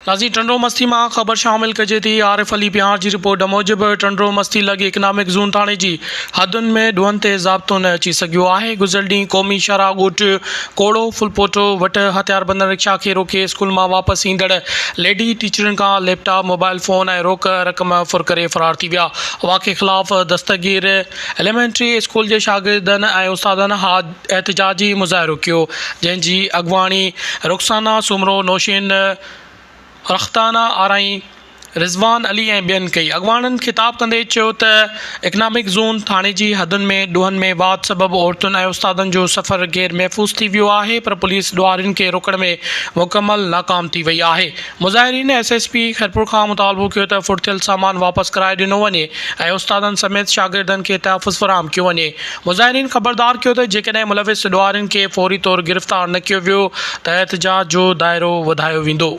Nazi Tando मस्ती में खबर शामिल कजे थी। आरिफ अली बिहार की रिपोर्ट मूजिब टंडो मस्ती लगी इकनॉमिक ज़ोन थाने की हदुनि में ॾुहनि ते ज़ाब्तो न अची सघियो आहे। गुज़िरियल ॾींहुं क़ौमी शाहराह ॻोठ कोड़ो फुलपोटो वटि हथियारबंद रिक्शा खे रोके स्कूल में वापसि ईंदड़ लेडी टीचरुनि खां लैपटॉप मोबाइल फ़ोन ऐं रोक रक़म फुर करे फ़रार थी विया। वाक़े ख़िलाफ़ दस्तगीर एलिमेंट्री स्कूल के शागिर्दनि ऐं उस्तादनि एहतजाजी मुज़ाहिरो कयो, जंहिंजी अॻुवाणी रुखसाना सुमरो नौशीन रख़्ताना आराई रिज़वान अली ऐं ॿियनि कई। अॻुवाणनि ख़िताब कंदे चयो त इकनॉमिक ज़ोन थाणे जी हदुनि में ॾुहनि में वाद सबबि औरतुनि ऐं उस्तादनि जो सफ़र गैर महफ़ूज़ थी वियो आहे, पर पुलिस ॾुआरियुनि खे रोकण में मुकमल नाकाम थी वई आहे। मुज़ाहिरीन SSP खैरपुर खां मुतालबो कयो त फुर्तियल सामान वापसि कराए ॾिनो वञे ऐं उस्तादनि समेत शागिर्दनि खे तहफ़ुज़ फ़राहम कयो वञे। मुज़ाहिरीन ख़बरदार कयो त जेकॾहिं मुलविस ॾुआरियुनि खे फ़ौरी तौरु गिरफ़्तार न कयो वियो त एहतजाज जो दाइरो वधायो वेंदो।